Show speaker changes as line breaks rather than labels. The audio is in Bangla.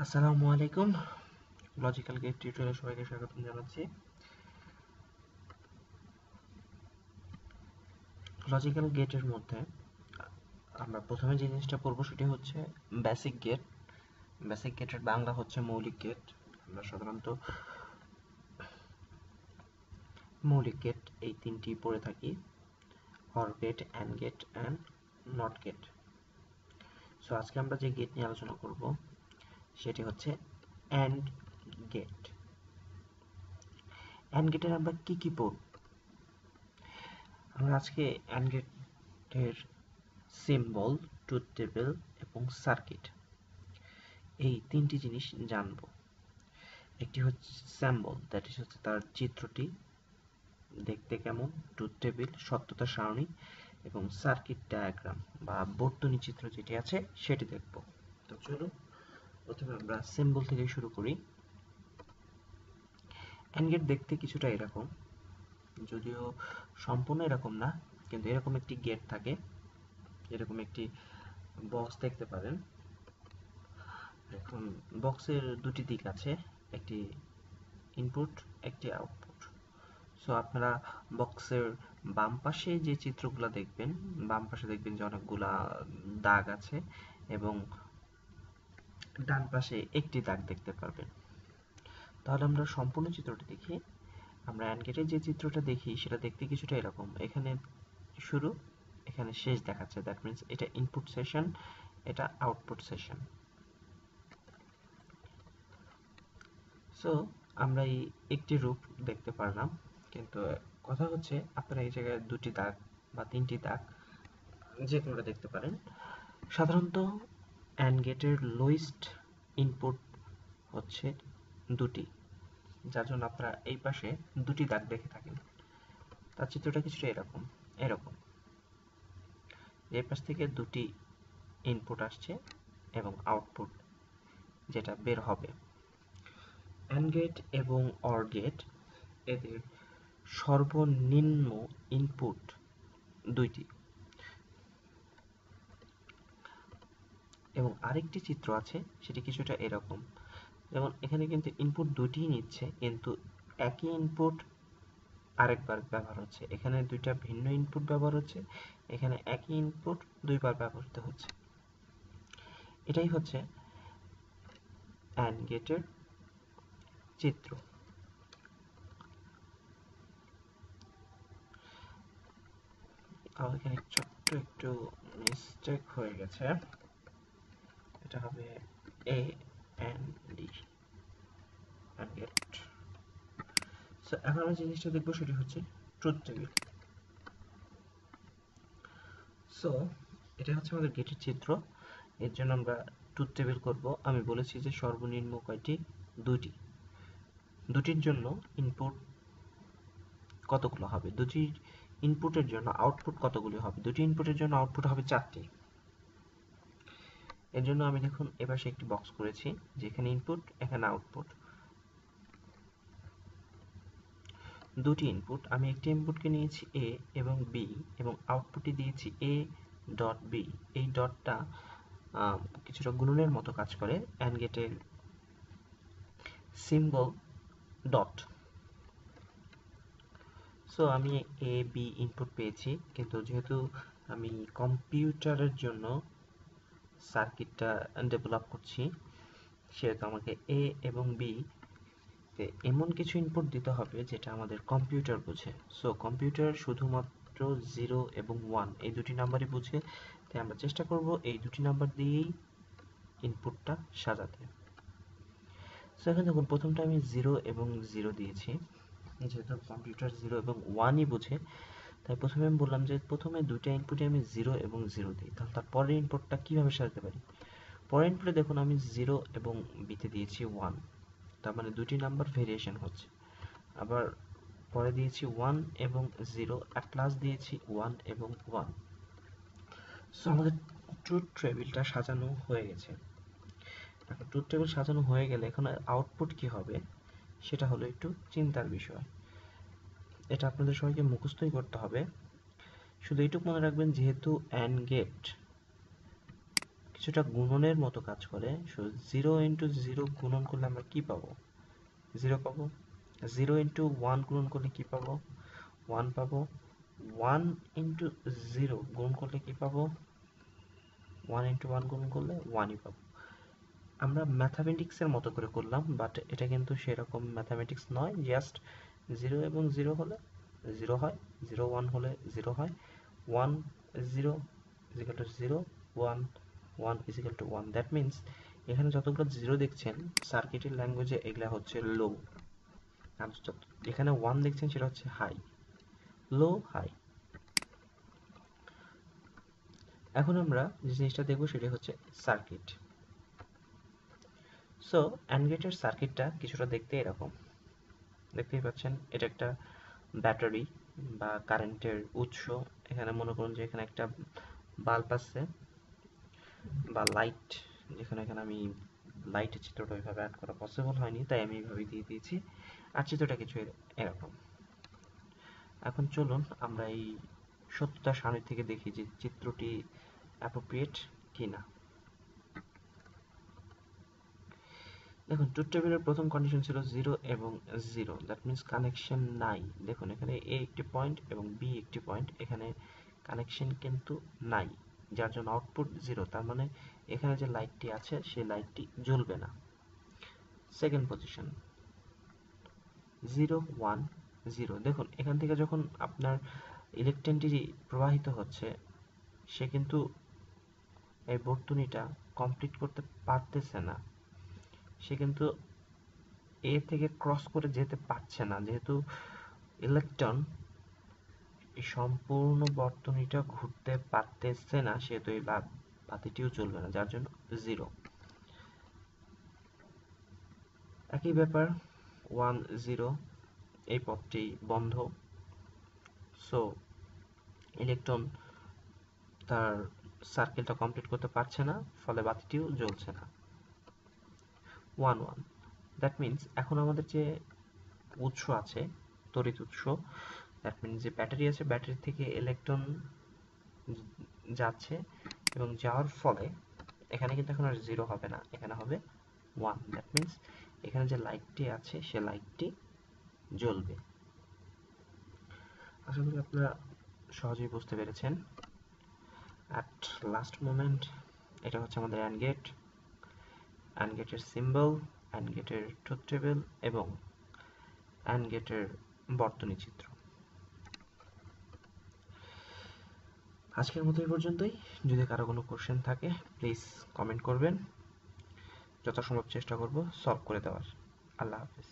আসসালামু আলাইকুম। লজিক্যাল গেট টিউটোরিয়ালে সবাইকে স্বাগতম জানাচ্ছি। লজিক্যাল গেটের মধ্যে আমরা প্রথমে যে জিনিসটা পড়বো সেটি হচ্ছে বেসিক গেট। বেসিক গেটের বাংলা হচ্ছে মৌলিক গেট। আমরা সাধারণত মৌলিক গেট এই তিনটি পড়ে থাকি: or gate, and gate and not gate. So আজকে আমরা যে গেট নিয়ে আলোচনা করব সেটি হচ্ছে অ্যান্ড গেট। অ্যান্ড গেটের আমরা কি কি পড়ব? আমরা আজকে অ্যান্ড গেটের সিম্বল, ট্রুথ টেবিল এবং সার্কিট এই তিনটি জিনিস জানব। একটি হচ্ছে সিম্বল, দ্যাট ইজ হচ্ছে তার চিত্রটি দেখতে কেমন, ট্রুথ টেবিল সত্যতা সারণী এবং সার্কিট ডায়াগ্রাম বা বর্তনী চিত্র যেটি আছে সেটি দেখব। তো চলুন প্রথমে আমরা সিম্বল থেকে শুরু করি। অ্যান্ড গেট দেখতে কিছুটা এরকম, যদিও সম্পূর্ণ এরকম না, কিন্তু এরকম একটি গেট থাকে, এরকম একটি বক্স দেখতে পারেন। এখন বক্সের দুটি দিক আছে, একটি ইনপুট, একটি আউটপুট। সো আপনারা বক্সের বাম পাশে যে চিত্রগুলো দেখবেন, বাম পাশে দেখবেন যে অনেকগুলা দাগ আছে এবং ডান পাশে একটি দাগ দেখতে পারবেন। তাহলে আমরা সম্পূর্ণ চিত্রটি দেখি। আমরা অ্যান্ড গেটের যে চিত্রটা দেখি সেটা দেখতে কিছুটা এরকম। এখানে শুরু, এখানে শেষ দেখাচ্ছে, দ্যাট মিনস এটা ইনপুট সেশন, এটা আউটপুট সেশন। সো আমরা এই একটি রূপ দেখতে পারলাম, কিন্তু কথা হচ্ছে আপনারা এই জায়গায় দুটি দাগ বা তিনটি দাগ যে কোনোটা দেখতে পারেন। সাধারণত অ্যান্ড গেটের লোয়েস্ট ইনপুট হচ্ছে দুটি, যার জন্য আপনারা এই পাশে দুটি দাগ দেখে থাকেন। তার চিত্রটা কিছুটা এরকম এরকম এই পাশ থেকে দুটি ইনপুট আসছে এবং আউটপুট যেটা বের হবে। অ্যান্ড গেট এবং অর গেট এদের সর্বনিম্ন ইনপুট দুইটি, এবং আরেকটি চিত্র আছে সেটি কিছুটা এরকম। যেমন এখানে কিন্তু ইনপুট দুটিই নিচ্ছে, কিন্তু একই ইনপুট আরেকবার ব্যবহার হচ্ছে। এখানে দুইটা ভিন্ন ইনপুট ব্যবহার হচ্ছে, এখানে একই ইনপুট দুইবার ব্যবহৃত হচ্ছে। এটাই হচ্ছে অ্যান্ড গেটের চিত্র। এখানে ছোট্ট একটু মিস্টেক হয়ে গেছে, এটা হবে A and D, and gate. So এখন আমরা যে জিনিসটা দেখবো সেটি হচ্ছে ট্রুথ টেবিল। সো এটা হচ্ছে আমাদের গেটের চিত্র। এর জন্য আমরা ট্রুথ টেবিল করব। আমি বলেছি যে সর্বনিম্ন কয়টি? দুটি। দুটির জন্য ইনপুট কতগুলো হবে, দুটি ইনপুটের জন্য আউটপুট কতগুলো হবে? দুটি ইনপুটের জন্য আউটপুট হবে 4টি। এর জন্য আমি দেখুন এপাশে একটি বক্স করেছি, যেখানে ইনপুট, এখানে আউটপুট। দুটি ইনপুট, আমি একটি ইনপুটকে নিয়েছি এ এবং বি এবং আউটপুটটি দিয়েছি এ ডট বি। এই ডটটা কিছুটা গুণনের মতো কাজ করে। অ্যান্ড গেটের সিম্বল ডট। সো আমি এ বি ইনপুট পেয়েছি, কিন্তু যেহেতু আমি কম্পিউটারের জন্য সার্কিটটা ডেভেলপ করছি, সেহেতু আমাকে এ এবং বি তে এমন কিছু ইনপুট দিতে হবে যেটা আমাদের কম্পিউটার বোঝে। সো কম্পিউটার শুধুমাত্র 0 এবং 1 এই দুটি নাম্বারই বোঝে, তাই আমরা চেষ্টা করব এই দুটি নাম্বার দিয়েই ইনপুটটা সাজাতে। সো এখন দেখুন প্রথমটা আমি 0 এবং 0 দিয়েছি, যেহেতু কম্পিউটার 0 এবং 1ই বোঝে, তাই প্রথমে আমি বললাম যে প্রথমে দুইটা ইনপুটে আমি 0 এবং 0 দিই। তাহলে তার পরের ইনপুটটা কীভাবে সাজাতে পারি? পরের ইনপুটে দেখুন আমি 0 এবং বিতে দিয়েছি 1, তার মানে দুটি নাম্বার ভেরিয়েশন হচ্ছে। আবার পরে দিয়েছি 1 এবং 0, আর প্লাস দিয়েছি 1 এবং 1। সো আমাদের ট্রুথ টেবিলটা সাজানো হয়ে গেছে। এখন ট্রুথ টেবিল সাজানো হয়ে গেলে এখন আউটপুট কি হবে সেটা হলো একটু চিন্তার বিষয়। এটা আপনাদের সবাইকে মুখস্থই করতে হবে। শুধু এইটুকু মনে রাখবেন, যেহেতু অ্যান্ড গেট কিছুটা গুণনের মতো কাজ করে। সো 0 ইন্টু 0 গুণন করলে আমরা কি পাবো? 0 পাবো। 0 ইন্টু 1 গুণন করলে কি পাবো? 1 পাবো। 1 ইন্টু 0 গুণন করলে কি পাবো? 1 ইন্টু 1 গুণন করলে 1ই পাবো। আমরা ম্যাথামেটিক্সের মতো করে করলাম, বাট এটা কিন্তু সেরকম ম্যাথামেটিক্স নয়। জাস্ট 0 এবং 0 হলে 0 হয়, 0 1 হলে 0 হয়, 1 0 is equal to 0, 1 1 is equal to 1. That means এখানে যতগুলো 0 দেখছেন সার্কিটের ল্যাঙ্গুয়েজে এগুলা হচ্ছে লো, আর এখানে 1 দেখছেন সেটা হচ্ছে হাই, লো হাই। এখন আমরা যে জিনিসটা দেখবো সেটা হচ্ছে সার্কিট। সো অ্যান্ড গেটের সার্কিটটা কিছুটা দেখতে এরকম, দেখতেই পাচ্ছেন। এটা একটা ব্যাটারি বা কারেন্টের উৎস। এখানে মনে করুন যে এখানে একটা বাল্ব আছে বা লাইট, যেখানে এখানে আমি লাইটের চিত্রটা ওইভাবে অ্যাড করা পসিবল হয়নি, তাই আমি এইভাবে দিয়ে দিয়েছি। আর চিত্রটা কিছু এরকম। এখন চলুন আমরা এই সত্যতার সামনে থেকে দেখি যে চিত্রটি অ্যাপ্রোপ্রিয়েট কিনা। দেখুন, ট্রুথ টেবিলের প্রথম কন্ডিশন ছিল 0 এবং 0, দ্যাট মিনস কানেকশন নাই। দেখুন এখানে এ একটি পয়েন্ট এবং বি একটি পয়েন্ট, এখানে কানেকশন কিন্তু নাই, যার জন্য আউটপুট 0। তার মানে এখানে যে লাইটটি আছে সেই লাইটটি জ্বলবে না। Second position 0 1 0। দেখুন এখান থেকে যখন আপনার ইলেকট্রনটি প্রবাহিত হচ্ছে, সে কিন্তু এই বর্তনীটা কমপ্লিট করতে পারতেছে না, সে কিন্তু এ থেকে ক্রস করে যেতে পারছে না, যেহেতু ইলেকট্রন এই সম্পূর্ণ বর্তনীটা ঘুরতে পারতেছে না, সেহেতু এই বাতিটিও চলবে না, যার জন্য 0। একই ব্যাপার 1 0, এই পথটি বন্ধ। সো ইলেকট্রন তার সার্কেলটা কমপ্লিট করতে পারছে না, ফলে বাতিটিও জ্বলছে না। 1 1, দ্যাট মিনস এখন আমাদের যে উৎস আছে, তড়িৎ উৎস, দ্যাট মিনস যে ব্যাটারি আছে, ব্যাটারি থেকে ইলেকট্রন যাচ্ছে এবং যাওয়ার ফলে এখানে কিন্তু এখন আর 0 হবে না, এখানে হবে 1। দ্যাট মিনস এখানে যে লাইটটি আছে সে লাইটটি জ্বলবে। আশা করি আপনারা সহজেই বুঝতে পেরেছেন। অ্যাট লাস্ট মোমেন্ট এটা হচ্ছে আমাদের অ্যান্ড গেট, অ্যান্ড গেটের সিম্বল, অ্যান্ড গেটের ট্রুথ টেবিল এবং অ্যান্ড গেটের বর্তনী চিত্র। আজকের মতো এই পর্যন্তই। যদি কারো কোনো কোশ্চেন থাকে প্লিজ কমেন্ট করবেন, যথাসম্ভব চেষ্টা করব সলভ করে দেওয়ার। আল্লাহ হাফেজ।